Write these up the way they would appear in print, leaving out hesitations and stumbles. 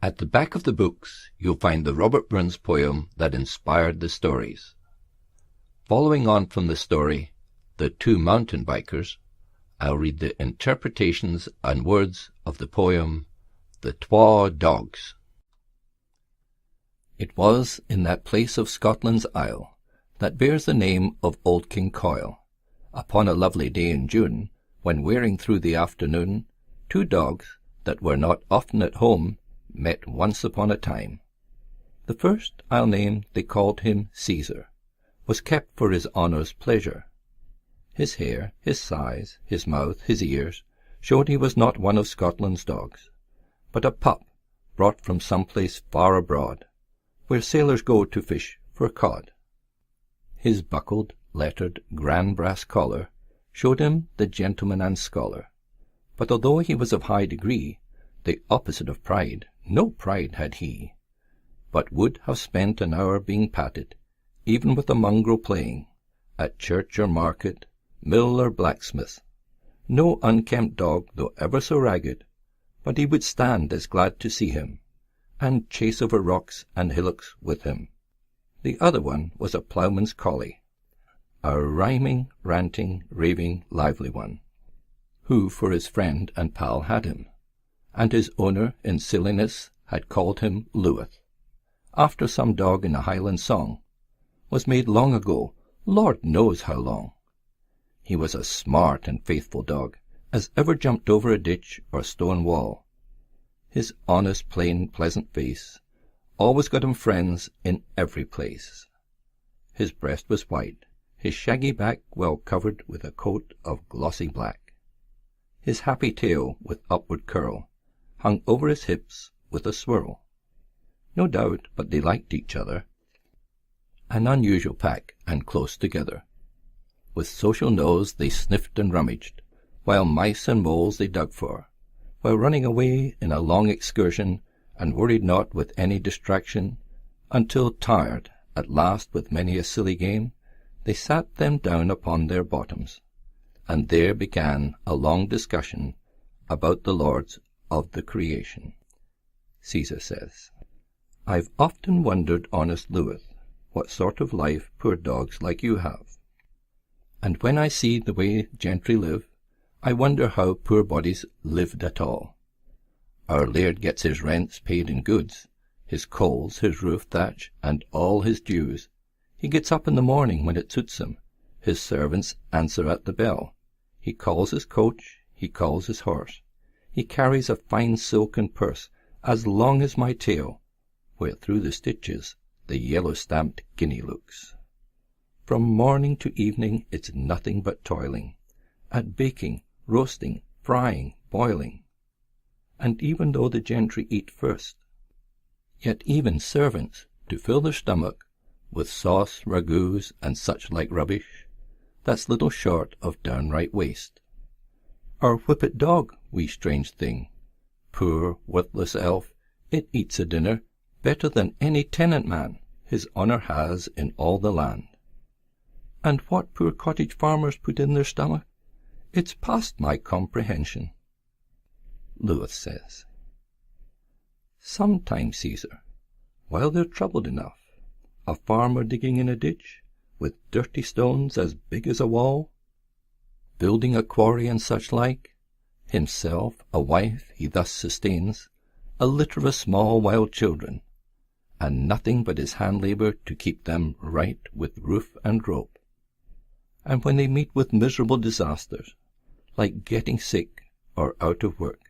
At the back of the books, you'll find the Robert Burns poem that inspired the stories. Following on from the story, The Two Mountain Bikers, I'll read the interpretations and words of the poem, The Twa Dogs. It was in that place of Scotland's Isle, that bears the name of Old King Coil, upon a lovely day in June, when wearing through the afternoon, two dogs, that were not often at home, met once upon a time. The first I'll name, they called him Caesar, was kept for his honour's pleasure. His hair, his size, his mouth, his ears, showed he was not one of Scotland's dogs, but a pup brought from some place far abroad, where sailors go to fish for cod. His buckled, lettered, grand brass collar showed him the gentleman and scholar, but although he was of high degree, the opposite of pride, no pride had he, but would have spent an hour being patted, even with a mongrel playing, at church or market, mill or blacksmith. No unkempt dog, though ever so ragged, but he would stand as glad to see him, and chase over rocks and hillocks with him. The other one was a ploughman's collie, a rhyming, ranting, raving, lively one, who for his friend and pal had him, and his owner in silliness had called him Lewis, after some dog in a Highland song, was made long ago, Lord knows how long. He was a smart and faithful dog, as ever jumped over a ditch or stone wall. His honest, plain, pleasant face always got him friends in every place. His breast was white, his shaggy back well covered with a coat of glossy black. His happy tail with upward curl hung over his hips with a swirl. No doubt but they liked each other, an unusual pack and close together. With social nose they sniffed and rummaged, while mice and moles they dug for, while running away in a long excursion, and worried not with any distraction, until tired at last with many a silly game, they sat them down upon their bottoms, and there began a long discussion about the lords of the creation. Caesar says, I've often wondered, honest Lewis, what sort of life poor dogs like you have. And when I see the way gentry live, I wonder how poor bodies lived at all. Our laird gets his rents paid in goods, his coals, his roof thatch, and all his dues. He gets up in the morning when it suits him. His servants answer at the bell. He calls his coach, he calls his horse. He carries a fine silken purse as long as my tail, where through the stitches the yellow-stamped guinea looks. From morning to evening it's nothing but toiling, at baking, roasting, frying, boiling. And even though the gentry eat first, yet even servants, to fill their stomach with sauce, ragouts, and such like rubbish, that's little short of downright waste. Our whippet dog, wee strange thing, poor worthless elf, it eats a dinner better than any tenant man his honour has in all the land. And what poor cottage farmers put in their stomach, it's past my comprehension. Lewis says, Sometimes, Caesar, while they're troubled enough, a farmer digging in a ditch, with dirty stones as big as a wall, building a quarry and such like, himself, a wife he thus sustains, a litter of small wild children, and nothing but his hand-labour to keep them right with roof and rope. And when they meet with miserable disasters, like getting sick or out of work,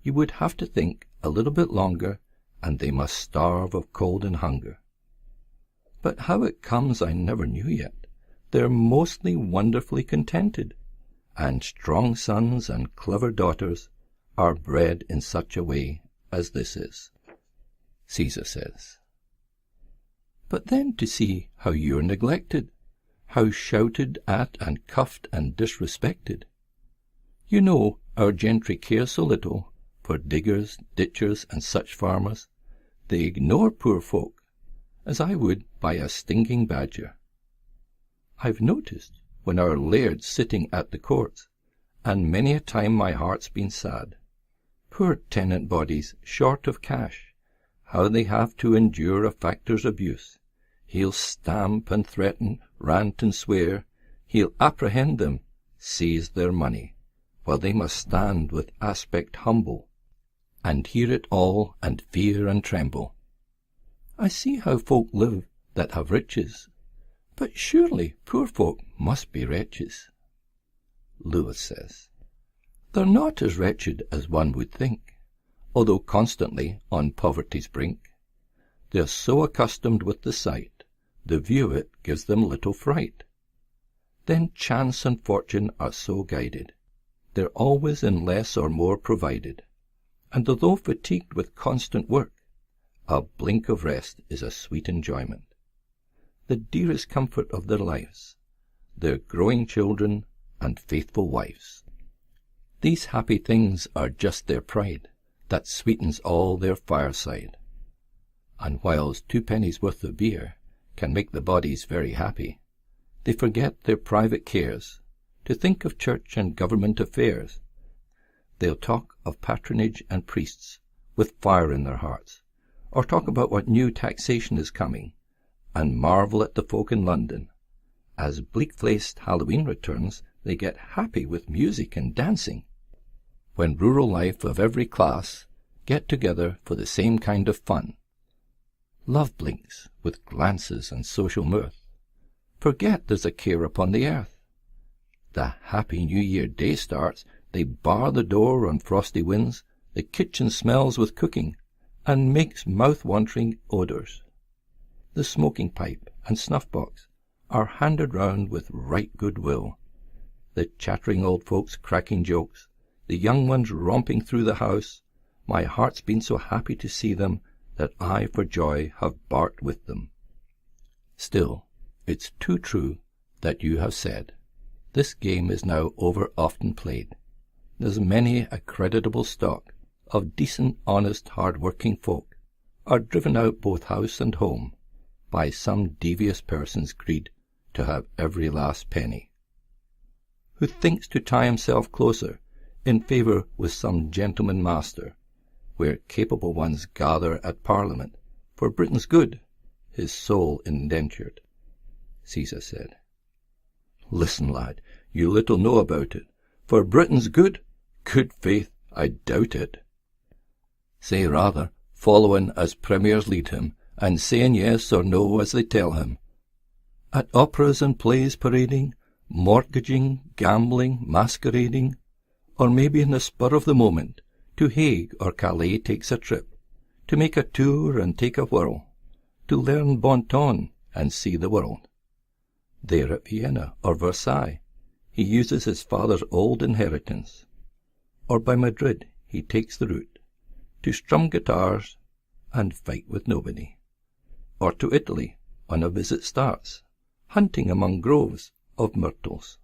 you would have to think a little bit longer, and they must starve of cold and hunger. But how it comes I never knew yet. They're mostly wonderfully contented, and strong sons and clever daughters are bred in such a way as this is. Caesar says, But then to see how you're neglected, how shouted at and cuffed and disrespected. You know our gentry care so little for diggers, ditchers, and such farmers. They ignore poor folk, as I would by a stinging badger. I've noticed when our laird's sitting at the courts, and many a time my heart's been sad, Poor tenant bodies, short of cash, how they have to endure a factor's abuse. He'll stamp and threaten, rant and swear. He'll apprehend them, seize their money, while they must stand with aspect humble, and hear it all, and fear and tremble. I see how folk live that have riches, but surely poor folk must be wretches. Lewis says, they're not as wretched as one would think, although constantly on poverty's brink. They're so accustomed with the sight, the view of it gives them little fright. Then chance and fortune are so guided, they're always in less or more provided, and although fatigued with constant work, a blink of rest is a sweet enjoyment. The dearest comfort of their lives, their growing children and faithful wives. These happy things are just their pride, that sweetens all their fireside. And whiles 2 pennies worth of beer can make the bodies very happy, they forget their private cares, to think of church and government affairs. They'll talk of patronage and priests, with fire in their hearts, or talk about what new taxation is coming, and marvel at the folk in London. As bleak-faced Halloween returns, they get happy with music and dancing. When rural life of every class get together for the same kind of fun, love blinks with glances and social mirth. Forget there's a care upon the earth. The happy New Year day starts, they bar the door on frosty winds, the kitchen smells with cooking, and makes mouth-watering odours. The smoking pipe and snuff-box are handed round with right good will. The chattering old folks cracking jokes, the young ones romping through the house, my heart's been so happy to see them, that I for joy have barked with them. Still, it's too true that you have said, this game is now over often played. There's many a creditable stock of decent, honest, hard-working folk are driven out both house and home by some devious person's greed to have every last penny, who thinks to tie himself closer in favour with some gentleman master, where capable ones gather at Parliament for Britain's good, his soul indentured. Caesar said, Listen, lad, you little know about it. For Britain's good? Good faith, I doubt it. Say rather, following as premiers lead him, and saying yes or no as they tell him. At operas and plays parading, mortgaging, gambling, masquerading, or maybe in the spur of the moment, to Hague or Calais takes a trip, to make a tour and take a whirl, to learn bon ton and see the world. There at Vienna or Versailles he uses his father's old inheritance, or by Madrid he takes the route, to strum guitars and fight with nobody, or to Italy on a visit starts, hunting among groves of myrtles,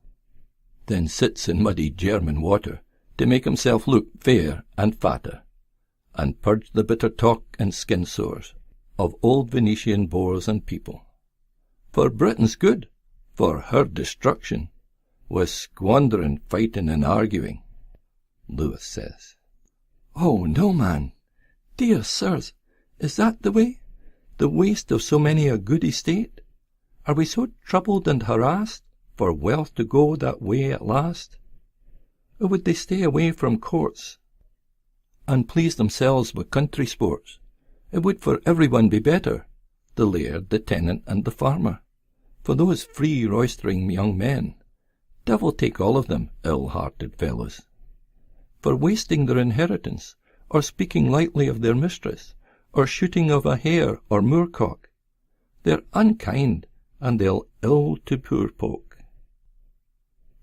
then sits in muddy German water to make himself look fair and fatter, and purge the bitter talk and skin sores of old Venetian boors and people. For Britain's good, for her destruction, was squandering, fighting, and arguing. Lewis says, Oh, no, man. Dear sirs, is that the way? The waste of so many a good estate? Are we so troubled and harassed for wealth to go that way at last? Or would they stay away from courts and please themselves with country sports? It would for everyone be better, the laird, the tenant, and the farmer. For those free roistering young men, devil take all of them, ill-hearted fellows, for wasting their inheritance, or speaking lightly of their mistress, or shooting of a hare or moorcock. They're unkind, and they'll ill to poor folk.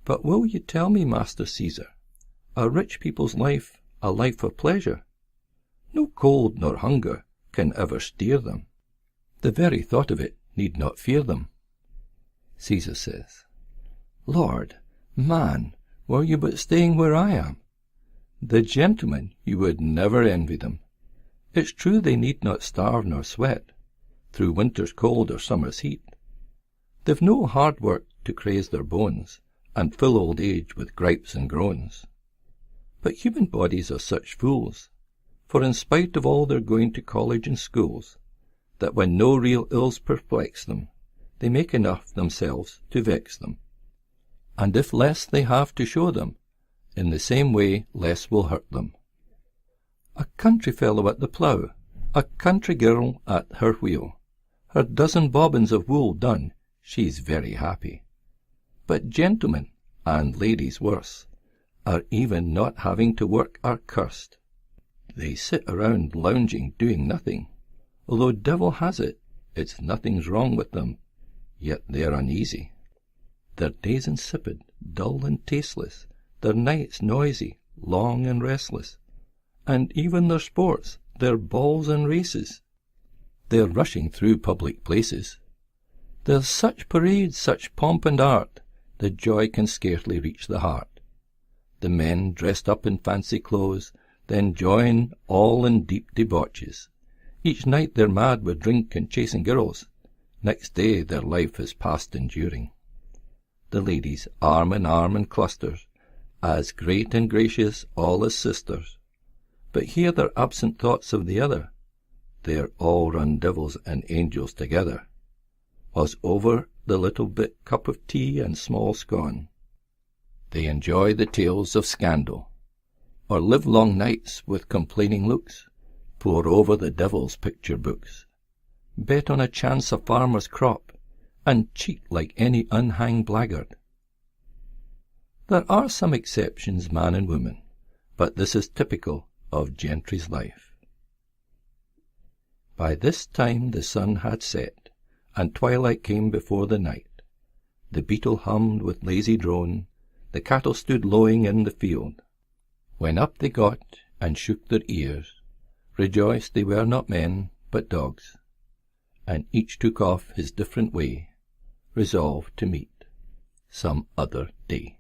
But will you tell me, Master Caesar, a rich people's life a life of pleasure? No cold nor hunger can ever steer them. The very thought of it need not fear them. Caesar says, Lord, man, were you but staying where I am. The gentlemen, you would never envy them. It's true they need not starve nor sweat, through winter's cold or summer's heat. They've no hard work to craze their bones, and fill old age with gripes and groans. But human bodies are such fools, for in spite of all their going to college and schools, that when no real ills perplex them, they make enough themselves to vex them. And if less they have to show them, in the same way less will hurt them. A country fellow at the plough, a country girl at her wheel, her dozen bobbins of wool done, she's very happy. But gentlemen, and ladies worse, are even not having to work are cursed. They sit around lounging, doing nothing, although devil has it, it's nothing's wrong with them, yet they're uneasy. Their days insipid, dull and tasteless, their nights noisy, long and restless, and even their sports, their balls and races. They're rushing through public places. There's such parades, such pomp and art, the joy can scarcely reach the heart. The men, dressed up in fancy clothes, then join all in deep debauches. Each night they're mad with drink and chasing girls. Next day their life is past enduring. The ladies, arm in arm in clusters, as great and gracious all as sisters. But hear their absent thoughts of the other. They're all run devils and angels together. Was over the little bit cup of tea and small scone. They enjoy the tales of scandal, or live long nights with complaining looks, pore over the devil's picture books, bet on a chance of farmer's crop, and cheat like any unhanged blackguard. There are some exceptions, man and woman, but this is typical of gentry's life. By this time the sun had set, and twilight came before the night. The beetle hummed with lazy drone, the cattle stood lowing in the field. When up they got, and shook their ears, rejoiced they were not men, but dogs, and each took off his different way, resolved to meet some other day.